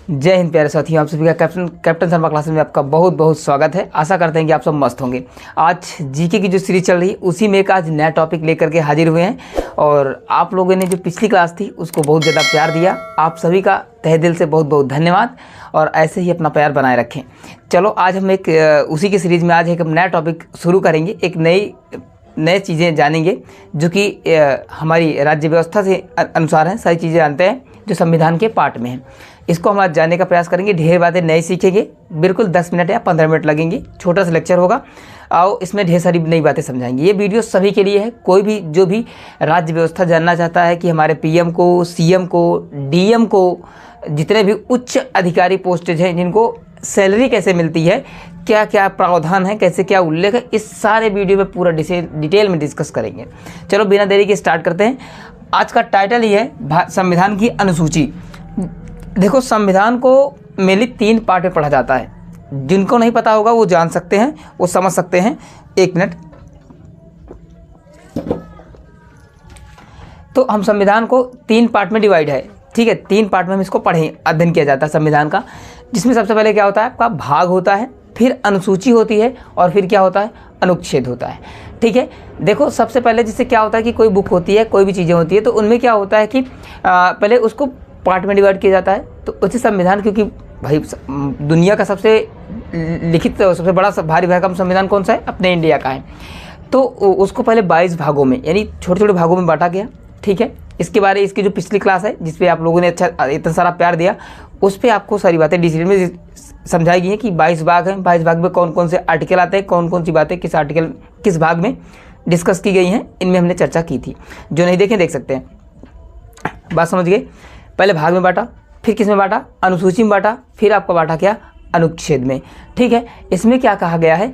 जय हिंद प्यारे साथियों, आप सभी का कैप्टन शर्मा क्लासेस में आपका बहुत बहुत स्वागत है। आशा करते हैं कि आप सब मस्त होंगे। आज जीके की जो सीरीज चल रही है उसी में एक आज नया टॉपिक लेकर के हाजिर हुए हैं और आप लोगों ने जो पिछली क्लास थी उसको बहुत ज़्यादा प्यार दिया। आप सभी का तहे दिल से बहुत बहुत धन्यवाद और ऐसे ही अपना प्यार बनाए रखें। चलो आज हम एक उसी की सीरीज़ में आज एक नया टॉपिक शुरू करेंगे। एक नए चीज़ें जानेंगे जो कि हमारी राज्य व्यवस्था से अनुसार हैं। सारी चीज़ें जानते हैं जो संविधान के पार्ट में हैं। इसको हम आज जानने का प्रयास करेंगे। ढेर बातें नई सीखेंगे। बिल्कुल 10 मिनट या 15 मिनट लगेंगे। छोटा सा लेक्चर होगा और इसमें ढेर सारी नई बातें समझाएंगे। ये वीडियो सभी के लिए है। कोई भी जो भी राज्य व्यवस्था जानना चाहता है कि हमारे पीएम को, सीएम को, डीएम को, जितने भी उच्च अधिकारी पोस्टेज हैं जिनको सैलरी कैसे मिलती है, क्या क्या प्रावधान है, कैसे क्या उल्लेख है, इस सारे वीडियो में पूरा डिटेल में डिस्कस करेंगे। चलो बिना देरी के स्टार्ट करते हैं। आज का टाइटल ही है संविधान की अनुसूची। देखो, संविधान को मेनली 3 पार्ट में पढ़ा जाता है। जिनको नहीं पता होगा वो जान सकते हैं, वो समझ सकते हैं। 1 मिनट। तो हम संविधान को 3 पार्ट में डिवाइड है, ठीक है। 3 पार्ट में हम इसको पढ़ें, अध्ययन किया जाता है संविधान का, जिसमें सबसे पहले क्या होता है, आपका भाग होता है, फिर अनुसूची होती है और फिर क्या होता है, अनुच्छेद होता है, ठीक है। देखो, सबसे पहले जिससे क्या होता है कि कोई बुक होती है, कोई भी चीज़ें होती है, तो उनमें क्या होता है कि पहले उसको पार्ट में डिवाइड किया जाता है। तो उसी संविधान, क्योंकि भाई दुनिया का सबसे लिखित सबसे बड़ा भारी भरकम संविधान कौन सा है, अपने इंडिया का है। तो उसको पहले 22 भागों में यानी छोटे छोटे भागों में बांटा गया, ठीक है। इसकी जो पिछली क्लास है जिस पे आप लोगों ने अच्छा इतना सारा प्यार दिया, उस पर आपको सारी बातें डिटेल में समझाई गई हैं कि 22 भाग हैं। 22 भाग में कौन कौन से आर्टिकल आते हैं, कौन कौन सी बातें किस आर्टिकल किस भाग में डिस्कस की गई हैं, इनमें हमने चर्चा की थी। जो नहीं देखें देख सकते हैं। बात समझ गए। पहले भाग में बांटा, फिर किस में बांटा, अनुसूची में बांटा, फिर आपको बांटा क्या, अनुच्छेद में, ठीक है। इसमें क्या कहा गया है,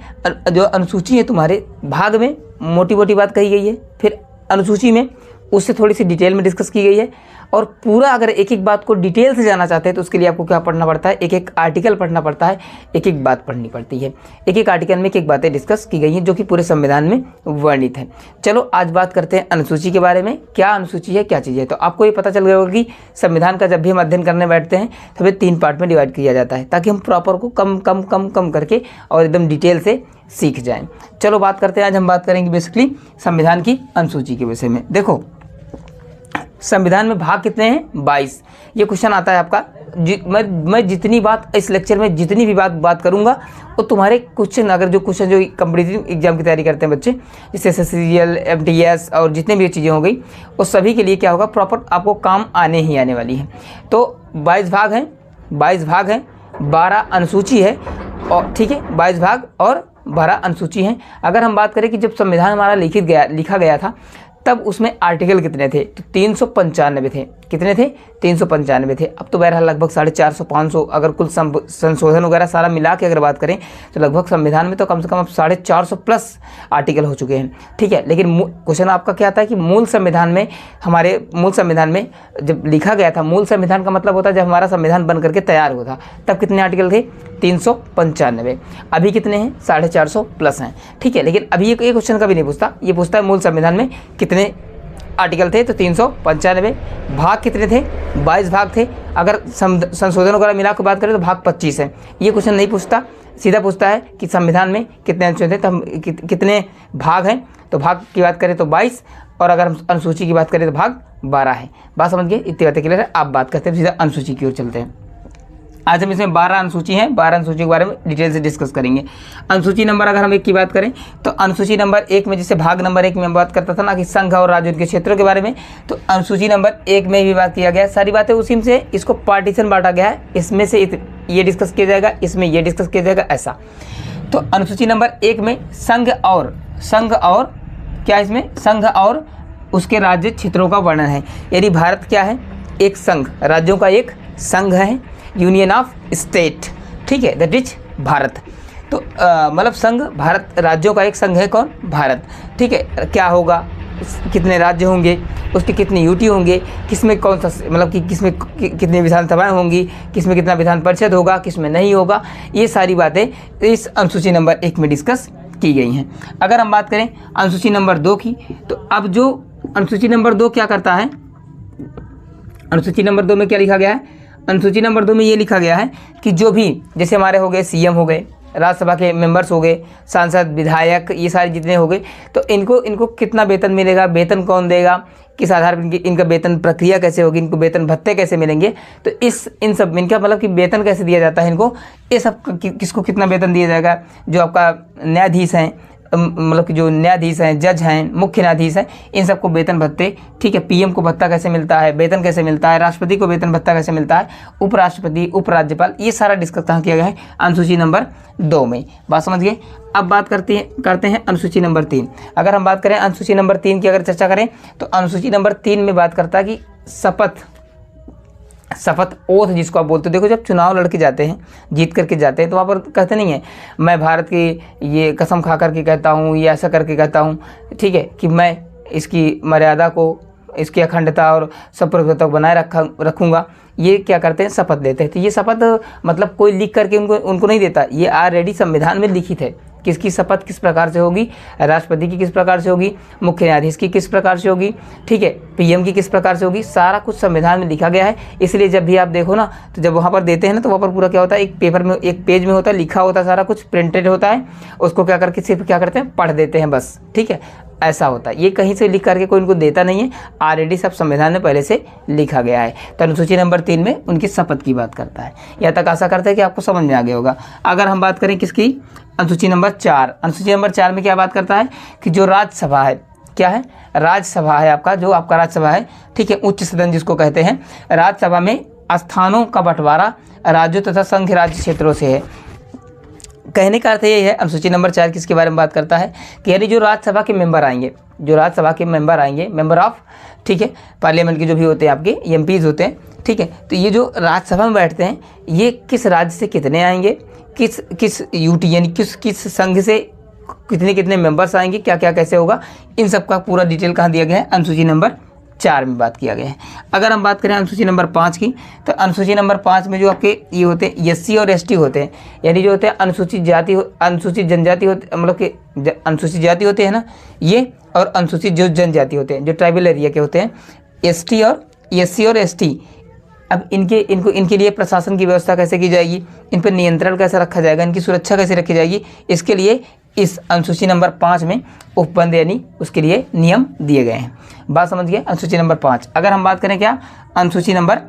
जो अनुसूची है तुम्हारे भाग में मोटी मोटी बात कही गई है, फिर अनुसूची में उससे थोड़ी सी डिटेल में डिस्कस की गई है। और पूरा अगर एक एक बात को डिटेल से जानना चाहते हैं तो उसके लिए आपको क्या पढ़ना पड़ता है, एक एक आर्टिकल पढ़ना पड़ता है, एक एक बात पढ़नी पड़ती है। एक एक आर्टिकल में एक एक बातें डिस्कस की गई हैं जो कि पूरे संविधान में वर्णित है। चलो आज बात करते हैं अनुसूची के बारे में। क्या अनुसूची है, क्या चीज़ है। तो आपको ये पता चल गया होगा कि संविधान का जब भी हम अध्ययन करने बैठते हैं तो हमें 3 पार्ट में डिवाइड किया जाता है, ताकि हम प्रॉपर को कम कम कम कम करके और एकदम डिटेल से सीख जाएँ। चलो बात करते हैं। आज हम बात करेंगे बेसिकली संविधान की अनुसूची के विषय में। देखो, संविधान में भाग कितने हैं, 22। ये क्वेश्चन आता है आपका। मैं जितनी बात इस लेक्चर में जितनी भी बात करूंगा वो तुम्हारे क्वेश्चन, अगर जो क्वेश्चन जो कॉम्पिटिटिव एग्जाम की तैयारी करते हैं बच्चे, जैसे SSCGL, MTS और जितने भी चीज़ें हो गई, वो सभी के लिए क्या होगा, प्रॉपर आपको काम आने ही आने वाली है। तो 22 भाग हैं, 12 अनुसूची है, और ठीक है, 22 भाग और 12 अनुसूची हैं। अगर हम बात करें कि जब संविधान हमारा लिखा गया था तब उसमें आर्टिकल कितने थे, तो 395 थे। कितने थे, 395 थे। अब तो बहरहाल लगभग 450 500, अगर कुल संशोधन वगैरह सारा मिला के अगर बात करें तो लगभग संविधान में तो कम से कम अब 450 प्लस आर्टिकल हो चुके हैं, ठीक है। लेकिन क्वेश्चन आपका क्या आता है कि मूल संविधान में, हमारे मूल संविधान में जब लिखा गया था, मूल संविधान का मतलब होता है जब हमारा संविधान बन करके तैयार हुआ था तब कितने आर्टिकल थे, 395। अभी कितने हैं, 450 प्लस हैं, ठीक है। लेकिन अभी ये क्वेश्चन कभी नहीं पूछता, ये पूछता है मूल संविधान में कितने आर्टिकल थे, तो 395। भाग कितने थे, 22 भाग थे। अगर संशोधन वगैरह मिला के बात करें तो भाग 25 है। ये क्वेश्चन नहीं पूछता, सीधा पूछता है कि संविधान में कितने अनुच्छेद थे, तो हम कितने भाग हैं। तो भाग की बात करें तो 22, और अगर हम अनुसूची की बात करें तो भाग 12 है। बात समझ गए, इतनी बातें क्लियर है। आप बात करते हैं सीधा अनुसूची की ओर चलते हैं। आज हम इसमें 12 अनुसूची हैं, 12 अनुसूची के बारे में डिटेल से डिस्कस करेंगे। अनुसूची नंबर अगर हम 1 की बात करें तो अनुसूची नंबर 1 में, जैसे भाग नंबर 1 में हम बात करता था ना कि संघ और राज्य उनके क्षेत्रों के बारे में, तो अनुसूची नंबर 1 में भी बात किया गया है। सारी बातें उसी से, इसको पार्टीशन बांटा गया है। इसमें से ये डिस्कस किया जाएगा, इसमें ये डिस्कस किया जाएगा, ऐसा। तो अनुसूची नंबर 1 में संघ और क्या, इसमें संघ और उसके राज्य क्षेत्रों का वर्णन है। यानी भारत क्या है, एक संघ, राज्यों का एक संघ है, यूनियन ऑफ स्टेट, ठीक है, दैट इज भारत। तो मतलब संघ, भारत, राज्यों का एक संघ है, कौन, भारत, ठीक है। क्या होगा, कितने राज्य होंगे, उसके कितने यूटी होंगे, किसमें कौन सा, मतलब कि किसमें कितनी विधानसभाएं होंगी, किसमें कितना विधान परिषद होगा, किसमें नहीं होगा, ये सारी बातें इस अनुसूची नंबर 1 में डिस्कस की गई हैं। अगर हम बात करें अनुसूची नंबर 2 की, तो अब जो अनुसूची नंबर 2 क्या करता है, अनुसूची नंबर 2 में क्या लिखा गया है, अनुसूची नंबर 2 में ये लिखा गया है कि जो भी जैसे हमारे हो गए सीएम हो गए, राज्यसभा के मेंबर्स हो गए, सांसद, विधायक, ये सारे जितने हो गए, तो इनको कितना वेतन मिलेगा, वेतन कौन देगा, किस आधार पर इनका वेतन प्रक्रिया कैसे होगी, इनको वेतन भत्ते कैसे मिलेंगे, तो इन सब इनका मतलब कि वेतन कैसे दिया जाता है इनको, ये सब किसको कितना वेतन दिया जाएगा, जो आपका न्यायाधीश हैं, मतलब कि जो न्यायाधीश हैं, जज हैं, मुख्य न्यायाधीश हैं, इन सबको वेतन भत्ते, ठीक है। पीएम को भत्ता कैसे मिलता है, वेतन कैसे मिलता है, राष्ट्रपति को वेतन भत्ता कैसे मिलता है, उपराष्ट्रपति, उपराज्यपाल, ये सारा डिस्कस कहाँ किया गया है, अनुसूची नंबर 2 में। बात समझ गए। अब बात करते हैं अनुसूची नंबर 3। अगर हम बात करें अनुसूची नंबर 3 की अगर चर्चा करें तो अनुसूची नंबर 3 में बात करता है कि शपथ ओथ जिसको आप बोलते हो। देखो जब चुनाव लड़के जाते हैं, जीत करके जाते हैं, तो वहाँ पर कहते नहीं है मैं भारत की ये कसम खा करके कहता हूँ, ये ऐसा करके कहता हूँ, ठीक है, कि मैं इसकी मर्यादा को, इसकी अखंडता और संप्रभुता को बनाए रखूँगा। ये क्या करते हैं, शपथ देते हैं। तो ये शपथ मतलब कोई लिख करके उनको नहीं देता, ये ऑलरेडी संविधान में लिखित है। किसकी शपथ किस प्रकार से होगी, राष्ट्रपति की किस प्रकार से होगी, मुख्य न्यायाधीश की किस प्रकार से होगी, ठीक है, पीएम की किस प्रकार से होगी, सारा कुछ संविधान में लिखा गया है। इसलिए जब भी आप देखो ना, तो जब वहाँ पर देते हैं ना, तो वहाँ पर पूरा क्या होता है, एक पेपर में, एक पेज में होता है, लिखा होता है, सारा कुछ प्रिंटेड होता है, उसको क्या करके सिर्फ क्या करते हैं, पढ़ देते हैं बस, ठीक है, ऐसा होता है। ये कहीं से लिख करके कोई इनको देता नहीं है, ऑलरेडी सब संविधान में पहले से लिखा गया है। तो अनुसूची नंबर 3 में उनकी शपथ की बात करता है। यहाँ तक आशा करते हैं कि आपको समझ में आ गया होगा। अगर हम बात करें किसकी, अनुसूची नंबर 4, अनुसूची नंबर 4 में क्या बात करता है कि जो राज्यसभा है, क्या है, राज्यसभा है आपका, जो आपका राज्यसभा है, ठीक है, उच्च सदन जिसको कहते हैं, राज्यसभा में स्थानों का बंटवारा राज्यों तथा संघ राज्य क्षेत्रों से है। कहने का अर्थ ये है, अनुसूची नंबर 4 किसके बारे में बात करता है कि यानी जो राज्यसभा के मेंबर आएंगे, जो राज्यसभा के मेंबर आएंगे, मेंबर ऑफ, ठीक है, पार्लियामेंट के जो भी होते हैं आपके एमपीज होते हैं, ठीक है, तो ये जो राज्यसभा में बैठते हैं, ये किस राज्य से कितने आएंगे, किस यूटी यानी किस संघ से कितने मेंबर्स आएंगे, क्या क्या कैसे होगा, इन सब का पूरा डिटेल कहाँ दिया गया है, अनुसूची नंबर 4 में बात किया गया है। अगर हम बात करें अनुसूची नंबर 5 की, तो अनुसूची नंबर 5 में जो आपके ये होते हैं एससी और एसटी होते हैं, यानी जो होते हैं अनुसूचित जाति, अनुसूचित जनजाति होते, मतलब कि अनुसूचित जाति होते हैं ना ये, और अनुसूचित जो जनजाति होते हैं, जो ट्राइबल एरिया के होते हैं, एससी और एसटी। अब इनके लिए प्रशासन की व्यवस्था कैसे की जाएगी, इन पर नियंत्रण कैसे रखा जाएगा, इनकी सुरक्षा कैसे रखी जाएगी, इसके लिए इस अनुसूची नंबर 5 में उपबंध यानी उसके लिए नियम दिए गए हैं। बात समझ गए, अनुसूची नंबर 5। अगर हम बात करें क्या, अनुसूची नंबर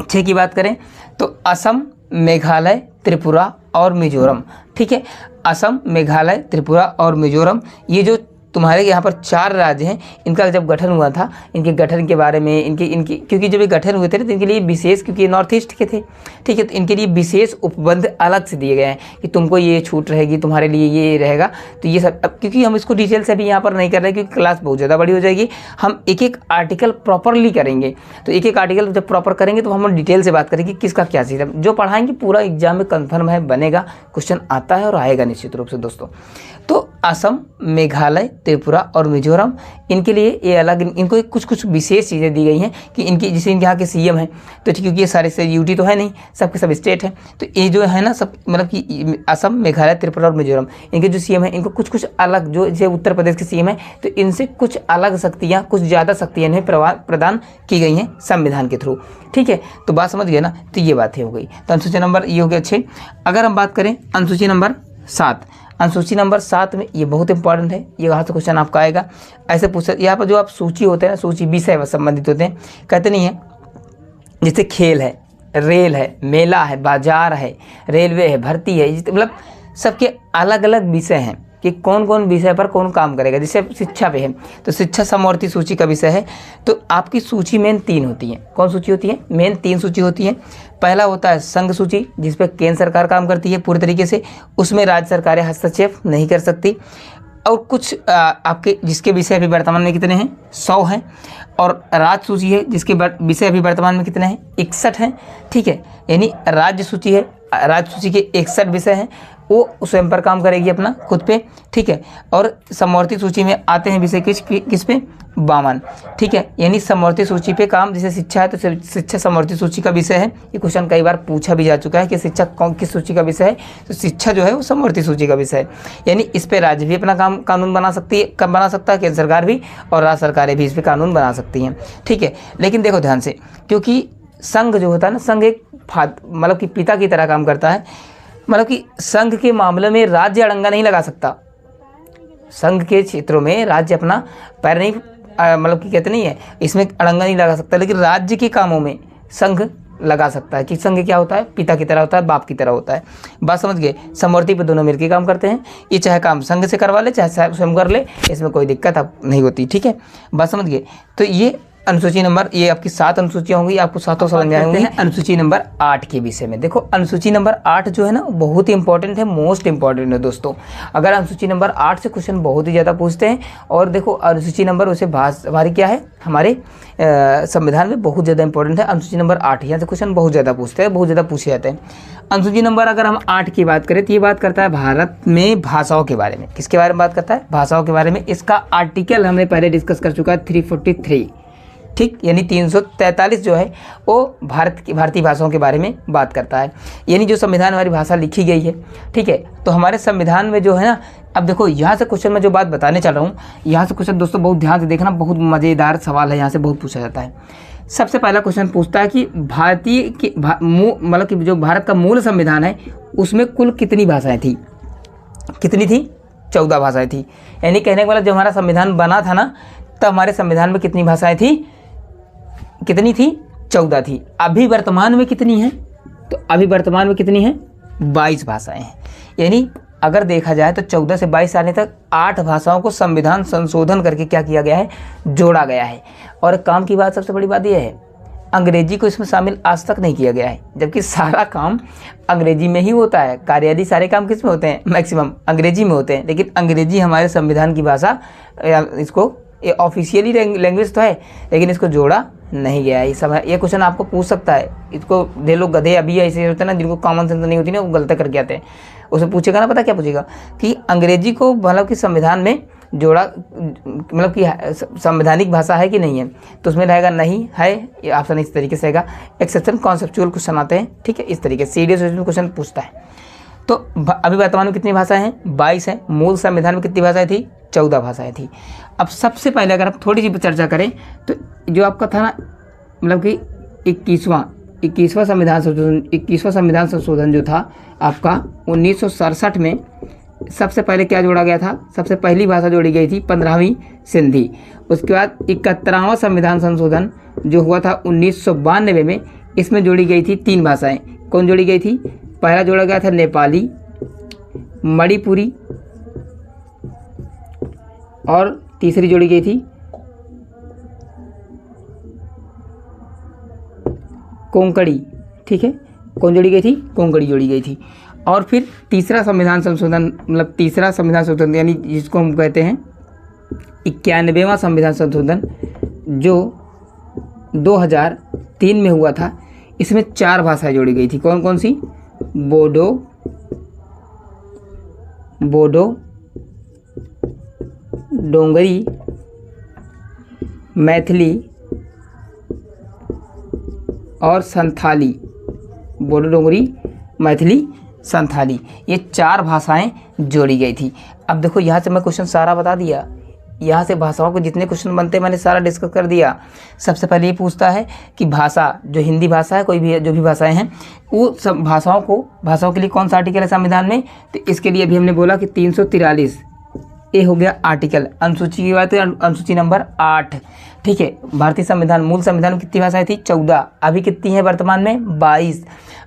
6 की बात करें तो असम, मेघालय, त्रिपुरा और मिजोरम, ठीक है, असम, मेघालय, त्रिपुरा और मिजोरम, ये जो तुम्हारे यहाँ पर 4 राज्य हैं, इनका जब गठन हुआ था, इनके गठन के बारे में, इनकी क्योंकि जब ये गठन हुए थे तो इनके लिए विशेष, क्योंकि ये नॉर्थ ईस्ट के थे, ठीक है, तो इनके लिए विशेष उपबंध अलग से दिए गए हैं कि तुमको ये छूट रहेगी, तुम्हारे लिए ये रहेगा। तो ये सब, अब क्योंकि हम इसको डिटेल से अभी यहाँ पर नहीं कर रहे क्योंकि क्लास बहुत ज़्यादा बड़ी हो जाएगी, हम एक एक आर्टिकल प्रॉपरली करेंगे। तो एक एक आर्टिकल जब प्रॉपर करेंगे तो हम डिटेल से बात करेंगे किसका क्या सिस्टम, जो पढ़ाएंगे पूरा एग्जाम में कन्फर्म है, बनेगा, क्वेश्चन आता है और आएगा निश्चित रूप से दोस्तों। तो असम, मेघालय, त्रिपुरा और मिजोरम, इनके लिए ये अलग, इनको कुछ विशेष चीज़ें दी गई हैं कि इनकी, जैसे इनके यहाँ के सीएम हैं, तो क्योंकि ये सारे से यूटी तो है नहीं, सबके सब स्टेट हैं, तो ये जो है ना सब, मतलब कि असम, मेघालय, त्रिपुरा और मिजोरम, इनके जो सीएम हैं, इनको कुछ अलग, जो जैसे उत्तर प्रदेश के सीएम हैं, तो इनसे कुछ अलग शक्तियाँ, कुछ ज़्यादा शक्तियाँ इन्हें प्रदान की गई हैं संविधान के थ्रू, ठीक है। तो बात समझ गए ना, तो ये बातें हो गई। तो अनुसूची नंबर ये हो गया 6। अगर हम बात करें अनुसूची नंबर 7, अनुसूची नंबर 7 में ये बहुत इंपॉर्टेंट है, ये कहाँ से क्वेश्चन आपका आएगा, ऐसे पूछ, यहाँ पर जो आप सूची होते हैं ना, सूची विषय संबंधित होते हैं, कहते नहीं है, जैसे खेल है, रेल है, मेला है, बाजार है, रेलवे है, भर्ती है, मतलब सबके अलग अलग विषय हैं कि कौन कौन विषय पर कौन काम करेगा। जैसे शिक्षा पे है तो शिक्षा समवर्ती सूची का विषय है, तो आपकी सूची मेन 3 होती है। कौन सूची होती है, मेन 3 सूची होती है। पहला होता है संघ सूची, जिस पे केंद्र सरकार काम करती है पूरी तरीके से, उसमें राज्य सरकारें हस्तक्षेप नहीं कर सकती। और कुछ आपके जिसके विषय अभी वर्तमान में कितने हैं, 100 हैं। और राज्य सूची है जिसके विषय अभी वर्तमान में कितने हैं, 61 हैं, ठीक है। यानी राज्य सूची है, राज्य सूची के 61 विषय हैं, वो स्वयं पर काम करेगी अपना खुद पे, ठीक है। और समवर्ती सूची में आते हैं विषय किस पे, 52, ठीक है। यानी समवर्ती सूची पे काम, जैसे शिक्षा है तो शिक्षा समवर्ती सूची का विषय है। ये क्वेश्चन कई बार पूछा भी जा चुका है कि शिक्षा किस सूची का विषय है, तो शिक्षा जो है वो समवर्ती सूची का विषय है। यानी इस पे राज्य भी अपना कानून बना सकता है, केंद्र सरकार भी, और राज्य सरकारें भी इस पर कानून बना सकती हैं, ठीक है। लेकिन देखो ध्यान से, क्योंकि संघ जो होता है ना, संघ एक मतलब कि पिता की तरह काम करता है। मतलब कि संघ के मामले में राज्य अड़ंगा नहीं लगा सकता। संघ के क्षेत्रों में राज्य अपना पैर नहीं मतलब कि कहते नहीं है, इसमें अड़ंगा नहीं लगा सकता, लेकिन राज्य के कामों में संघ लगा सकता है। कि संघ क्या होता है, पिता की तरह होता है, बाप की तरह होता है। बात समझ गए? समवर्ती पे दोनों मिलकर काम करते हैं। ये चाहे काम संघ से करवा ले चाहे स्वयं कर ले, इसमें कोई दिक्कत अब नहीं होती। ठीक है, बात समझ गए? तो ये अनुसूची नंबर, ये आपकी 7 अनुसूचियाँ होंगी, आपको 7 समझ में आएंगी। अनुसूची नंबर 8 के विषय में देखो, अनुसूची नंबर 8 जो है ना बहुत ही इंपॉर्टेंट है, मोस्ट इंपॉर्टेंट है दोस्तों। अगर अनुसूची नंबर 8 से क्वेश्चन बहुत ही ज़्यादा पूछते हैं, और देखो अनुसूची नंबर उसे हमारी क्या है, हमारे संविधान में बहुत ज़्यादा इंपॉर्टेंट है। अनुसूची नंबर 8 यहाँ से क्वेश्चन बहुत ज़्यादा पूछते हैं, बहुत ज़्यादा पूछे जाते हैं। अनुसूची नंबर अगर हम 8 की बात करें तो ये बात करता है भारत में भाषाओं के बारे में। किसके बारे में बात करता है? भाषाओं के बारे में। इसका आर्टिकल हमने पहले डिस्कस कर चुका है 343, ठीक, यानी 343 जो है वो भारतीय भाषाओं के बारे में बात करता है, यानी जो संविधान हमारी भाषा लिखी गई है। ठीक है, तो हमारे संविधान में जो है ना, अब देखो यहाँ से क्वेश्चन में जो बात बताने चल रहा हूँ, यहाँ से क्वेश्चन दोस्तों बहुत ध्यान से देखना, बहुत मज़ेदार सवाल है, यहाँ से बहुत पूछा जाता है। सबसे पहला क्वेश्चन पूछता है कि भारतीय की मतलब कि जो भारत का मूल संविधान है उसमें कुल कितनी भाषाएँ थी? कितनी थी? 14 भाषाएँ थी। यानी कहने का मतलब जब हमारा संविधान बना था ना, तब हमारे संविधान में कितनी भाषाएँ थी? कितनी थी? 14 थी। अभी वर्तमान में कितनी है? तो अभी वर्तमान में कितनी है? 22 भाषाएं हैं। यानी अगर देखा जाए तो 14 से 22 आने तक 8 भाषाओं को संविधान संशोधन करके क्या किया गया है? जोड़ा गया है। और काम की बात, सबसे बड़ी बात यह है, अंग्रेजी को इसमें शामिल आज तक नहीं किया गया है, जबकि सारा काम अंग्रेजी में ही होता है। कार्यालय सारे काम किस में होते हैं? मैक्सिमम अंग्रेजी में होते हैं। लेकिन अंग्रेजी हमारे संविधान की भाषा, इसको ये ऑफिशियली लैंग्वेज तो है, लेकिन इसको जोड़ा नहीं गया है। ये सब ये क्वेश्चन आपको पूछ सकता है। इसको दे लोग गधे अभी ऐसे होते हैं ना, जिनको कॉमन सेंस नहीं होती ना, वो गलती करके आते हैं। उसे पूछेगा ना, पता क्या पूछेगा कि अंग्रेजी को मतलब कि संविधान में जोड़ा, मतलब कि संवैधानिक भाषा है कि नहीं है, तो उसमें रहेगा नहीं है, ये ऑप्शन इस तरीके से रहेगा। एक्सेप्शन कॉन्सेप्चुअल क्वेश्चन आते हैं, ठीक है, इस तरीके से सीरियस क्वेश्चन पूछता है। तो अभी वर्तमान में कितनी भाषाएं हैं? 22 है। मूल संविधान में कितनी भाषाएं थी? 14 भाषाएं थी। अब सबसे पहले अगर आप थोड़ी सी चर्चा करें तो जो आपका था ना, मतलब कि 21वां संविधान संशोधन जो था आपका 1967 में, सबसे पहले क्या जोड़ा गया था? सबसे पहली भाषा जोड़ी गई थी 15वीं सिंधी। उसके बाद 71वां संविधान संशोधन जो हुआ था 1992 में, इसमें जोड़ी गई थी 3 भाषाएं। कौन जोड़ी गई थी? पहला जोड़ा गया था नेपाली, मणिपुरी, और तीसरी जोड़ी गई थी कोंकणी। ठीक है, कौन जोड़ी गई थी? कोंकणी जोड़ी गई थी। और फिर तीसरा संविधान संशोधन, मतलब तीसरा संविधान संशोधन यानी जिसको हम कहते हैं 91वां संविधान संशोधन, जो 2003 में हुआ था, इसमें 4 भाषाएं जोड़ी गई थी। कौन कौन सी? बोडो, डोंगरी, मैथिली और संथाली। बोडो, डोंगरी, मैथिली, संथाली, ये 4 भाषाएं जोड़ी गई थी। अब देखो यहाँ से मैं क्वेश्चन सारा बता दिया, यहाँ से भाषाओं के जितने क्वेश्चन बनते हैं मैंने सारा डिस्कस कर दिया। सबसे पहले ये पूछता है कि भाषा, जो हिंदी भाषा है, कोई भी जो भी भाषाएं हैं, वो सब भाषाओं के लिए कौन सा आर्टिकल है संविधान में? तो इसके लिए अभी हमने बोला कि 343 ये हो गया आर्टिकल। अनुसूची की बात है, अनुसूची नंबर 8। ठीक है, भारतीय संविधान, मूल संविधान में कितनी भाषाएं थी? 14। अभी कितनी है वर्तमान में? 22।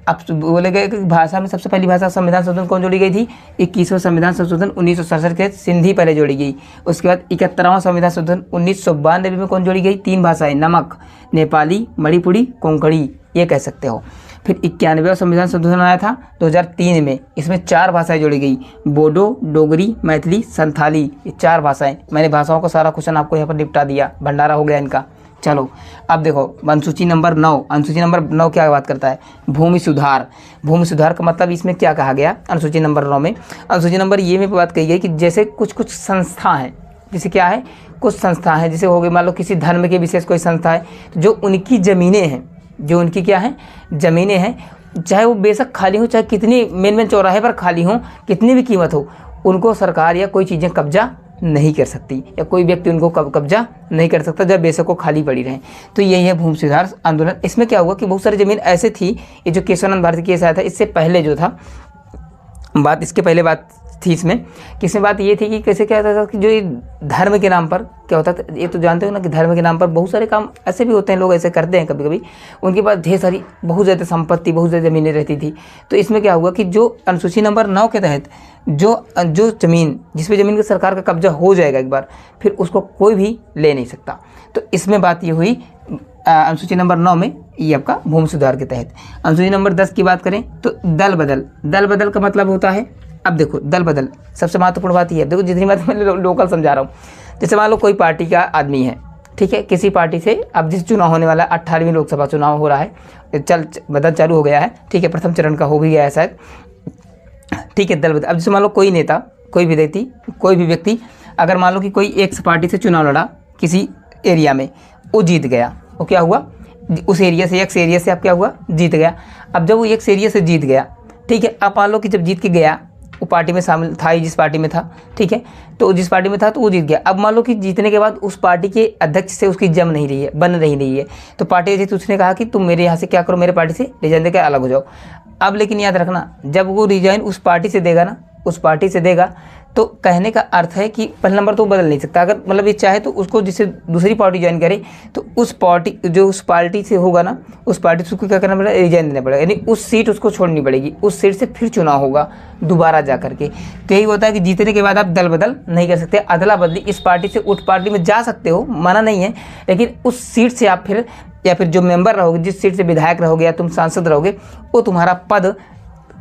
अब बोले गए कि भाषा में सबसे पहली भाषा संविधान संशोधन कौन जोड़ी गई थी? 21वां संविधान संशोधन 1967 के सिंधी पहले जोड़ी गई। उसके बाद 71वां संविधान संशोधन 1992 में कौन जोड़ी गई? 3 भाषाएं, नमक, नेपाली, मणिपुरी, कोंकणी, ये कह सकते हो। फिर 91वां संविधान संशोधन आया था 2003 में, इसमें 4 भाषाएं जोड़ी गई, बोडो, डोगरी, मैथिली, संथाली, ये 4 भाषाएं। मैंने भाषाओं का सारा क्वेश्चन आपको यहाँ पर निपटा दिया, भंडारा हो गया इनका। चलो अब देखो अनुसूची नंबर 9। अनुसूची नंबर 9 क्या बात करता है? भूमि सुधार। भूमि सुधार का मतलब इसमें क्या कहा गया अनुसूची नंबर 9 में? अनुसूची नंबर ये में बात कही गई कि जैसे कुछ संस्था हैं, जैसे क्या है, कुछ संस्था हैं, जैसे हो गई मान लो किसी धर्म के विशेष कोई संस्था है, जो उनकी ज़मीनें हैं, जो उनकी क्या है, ज़मीनें हैं, चाहे वो बेशक खाली हो, चाहे कितनी मेन चौराहे पर खाली हो, कितनी भी कीमत हो, उनको सरकार या कोई चीज़ें कब्जा नहीं कर सकती या कोई व्यक्ति उनको कब्जा नहीं कर सकता जब बेशक को खाली पड़ी रहे। तो यही है भूमि सुधार आंदोलन। इसमें क्या हुआ कि बहुत सारी ज़मीन ऐसे थी, ये जो केशवानंद भारती केस आया था इससे पहले जो था बात, इसके पहले बात थी इसमें कि इसमें बात ये थी कि कैसे क्या होता था कि जो ये धर्म के नाम पर क्या होता था, ये तो जानते हो ना कि धर्म के नाम पर बहुत सारे काम ऐसे भी होते हैं, लोग ऐसे करते हैं कभी कभी, उनके पास ढेर सारी बहुत ज़्यादा संपत्ति, बहुत ज़्यादा ज़मीनें रहती थी। तो इसमें क्या हुआ कि जो अनुसूची नंबर 9 के तहत जो ज़मीन, जिस पे ज़मीन का सरकार का कब्जा हो जाएगा एक बार, फिर उसको कोई भी ले नहीं सकता। तो इसमें बात ये हुई अनुसूची नंबर 9 में, ये आपका भूमि सुधार के तहत। अनुसूची नंबर 10 की बात करें तो दल बदल का मतलब होता है, अब देखो दल बदल सबसे महत्वपूर्ण बात ये है, देखो जितनी बात मैं लोकल समझा रहा हूँ, जैसे मान लो कोई पार्टी का आदमी है, ठीक है, किसी पार्टी से अब जिस चुनाव होने वाला है, 18वीं लोकसभा चुनाव हो रहा है, बदल चालू हो गया है, ठीक है, प्रथम चरण का हो भी गया है शायद, ठीक है, दल बदल। अब जैसे मान लो कोई नेता, कोई भी व्यक्ति अगर मान लो कि कोई एक पार्टी से चुनाव लड़ा किसी एरिया में, वो जीत गया, वो क्या हुआ, उस एरिया से, एक्स एरिया से आप क्या हुआ, जीत गया। अब जब वो एक्स एरिया से जीत गया, ठीक है, अब मान लो कि जब जीत के गया वो पार्टी में शामिल था ही, जिस पार्टी में था, ठीक है, तो जिस पार्टी में था तो वो जीत गया। अब मान लो कि जीतने के बाद उस पार्टी के अध्यक्ष से उसकी जम नहीं रही है, बन नहीं है, तो पार्टी अध्यक्ष उसने कहा कि तुम मेरे यहाँ से क्या करो, मेरे पार्टी से रिजाइन देकर अलग हो जाओ। अब लेकिन याद रखना, जब वो रिजाइन उस पार्टी से देगा ना, उस पार्टी से देगा, तो कहने का अर्थ है कि पहला नंबर तो बदल नहीं सकता। अगर मतलब ये चाहे तो उसको जिससे दूसरी पार्टी ज्वाइन करे, तो उस पार्टी जो उस पार्टी से होगा ना, उस पार्टी से उसको क्या करना पड़ेगा, रिजाइन देना पड़ेगा, यानी उस सीट उसको छोड़नी पड़ेगी, उस सीट से फिर चुनाव होगा दोबारा जा करके। तो यही होता है कि जीतने के बाद आप दल बदल नहीं कर सकते, अदला बदली इस पार्टी से उस पार्टी में जा सकते हो, माना नहीं है, लेकिन उस सीट से आप फिर, या फिर जो मेंबर रहोगे, जिस सीट से विधायक रहोगे या तुम सांसद रहोगे, वो तुम्हारा पद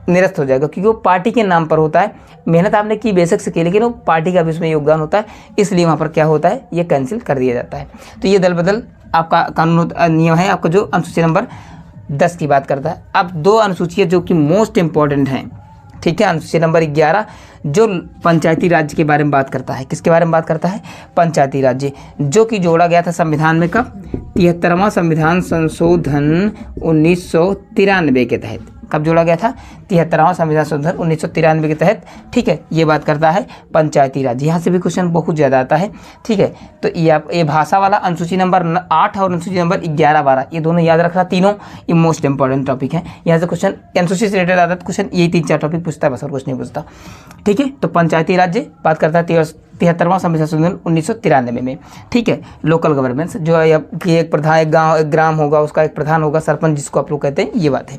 निरस्त हो जाएगा, क्योंकि वो पार्टी के नाम पर होता है। मेहनत आपने की बेशक से की, लेकिन वो पार्टी का भी उसमें योगदान होता है, इसलिए वहाँ पर क्या होता है, ये कैंसिल कर दिया जाता है। तो ये दल बदल आपका कानून नियम है, आपका जो अनुसूची नंबर 10 की बात करता है। अब दो अनुसूचियाँ जो कि मोस्ट इंपॉर्टेंट हैं, ठीक है, अनुसूची नंबर 11 जो पंचायती राज्य के बारे में बात करता है। किसके बारे में बात करता है, पंचायती राज्य, जो कि जोड़ा गया था संविधान में कब, 73वां संविधान संशोधन 1993 के तहत। कब जोड़ा गया था, 73वां संविधान संशोधन 1993 के तहत, ठीक है। ये बात करता है पंचायती राज, यहाँ से भी क्वेश्चन बहुत ज़्यादा आता है, ठीक है। तो ये भाषा वाला अनुसूची नंबर 8 और अनुसूची नंबर 11-12 ये दोनों याद रखना, तीनों ये मोस्ट इंपॉर्टेंट टॉपिक है। यहाँ से क्वेश्चन अनुसूची से रिलेटेड आता है क्वेश्चन, यही 3-4 टॉपिक पूछता है, बस और कुछ नहीं पूछता, ठीक है। तो पंचायती राज्य बात करता है 73वां संविधान संशोधन 1993 में, ठीक है। लोकल गवर्नमेंट्स जो है कि एक प्रधान, एक गांव, एक ग्राम होगा, उसका एक प्रधान होगा, सरपंच जिसको आप लोग कहते हैं, ये बात है।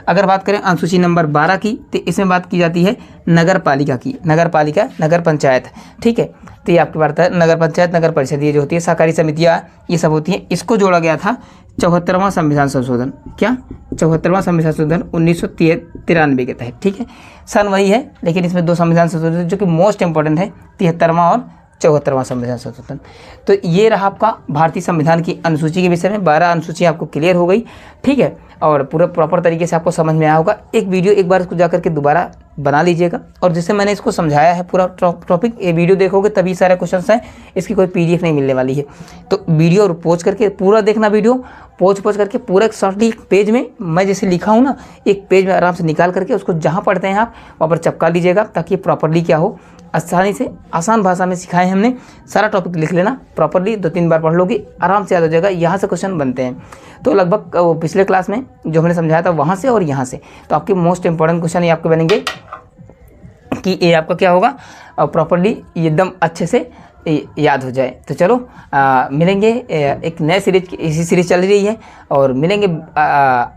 अगर बात करें अनुसूची नंबर 12 की, तो इसमें बात की जाती है नगर पालिका की, नगर पालिका, नगर पंचायत, ठीक है। तो ये आपकी बात है नगर पंचायत, नगर परिषद, ये जो होती है सहकारी समितियाँ, ये सब होती हैं। इसको जोड़ा गया था 74वां संविधान संशोधन, क्या 74वां संविधान संशोधन 1993 के तहत, ठीक है। सन वही है, लेकिन इसमें 2 संविधान संशोधन जो कि मोस्ट इंपॉर्टेंट है, 73वां और 74वां संविधान संशोधन। तो ये रहा आपका भारतीय संविधान की अनुसूची के विषय में 12 अनुसूचियाँ आपको क्लियर हो गई, ठीक है। और पूरा प्रॉपर तरीके से आपको समझ में आया होगा। एक वीडियो एक बार इसको जाकर के दोबारा बना लीजिएगा, और जिससे मैंने इसको समझाया है पूरा टॉपिक, ये वीडियो देखोगे तभी सारे क्वेश्चंस हैं, इसकी कोई PDF नहीं मिलने वाली है। तो वीडियो और पॉज करके पूरा देखना, वीडियो पॉज करके पूरा एक शॉर्टली पेज में मैं जैसे लिखा हूँ ना, एक पेज में आराम से निकाल करके उसको जहाँ पढ़ते हैं आप वहाँ पर चिपका लीजिएगा, ताकि प्रॉपरली क्या हो, आसानी से आसान भाषा में सिखाए हमने। सारा टॉपिक लिख लेना प्रॉपरली, 2-3 बार पढ़ लोगे, आराम से याद हो जाएगा। यहाँ से क्वेश्चन बनते हैं, तो लगभग पिछले क्लास में जो हमने समझाया था वहाँ से और यहाँ से, तो आपके मोस्ट इंपॉर्टेंट क्वेश्चन ये आपके बनेंगे कि ये आपका क्या होगा, प्रॉपरली एकदम अच्छे से याद हो जाए। तो चलो मिलेंगे एक नए सीरीज, इसी सीरीज चल रही है, और मिलेंगे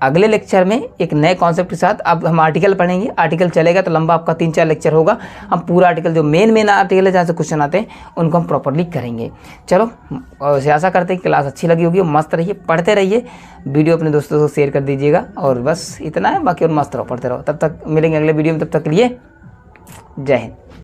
अगले लेक्चर में एक नए कॉन्सेप्ट के साथ। अब हम आर्टिकल पढ़ेंगे, आर्टिकल चलेगा तो लंबा आपका 3-4 लेक्चर होगा। हम पूरा आर्टिकल, जो मेन आर्टिकल है जहाँ से क्वेश्चन आते हैं, उनको हम प्रॉपरली करेंगे। चलो, आशा करते हैं क्लास अच्छी लगी होगी, मस्त रहिए, पढ़ते रहिए, वीडियो अपने दोस्तों को शेयर कर दीजिएगा, और बस इतना है, बाकी और मस्त रहो, पढ़ते रहो। तब तक मिलेंगे अगले वीडियो में, तब तक के लिए जय हिंद।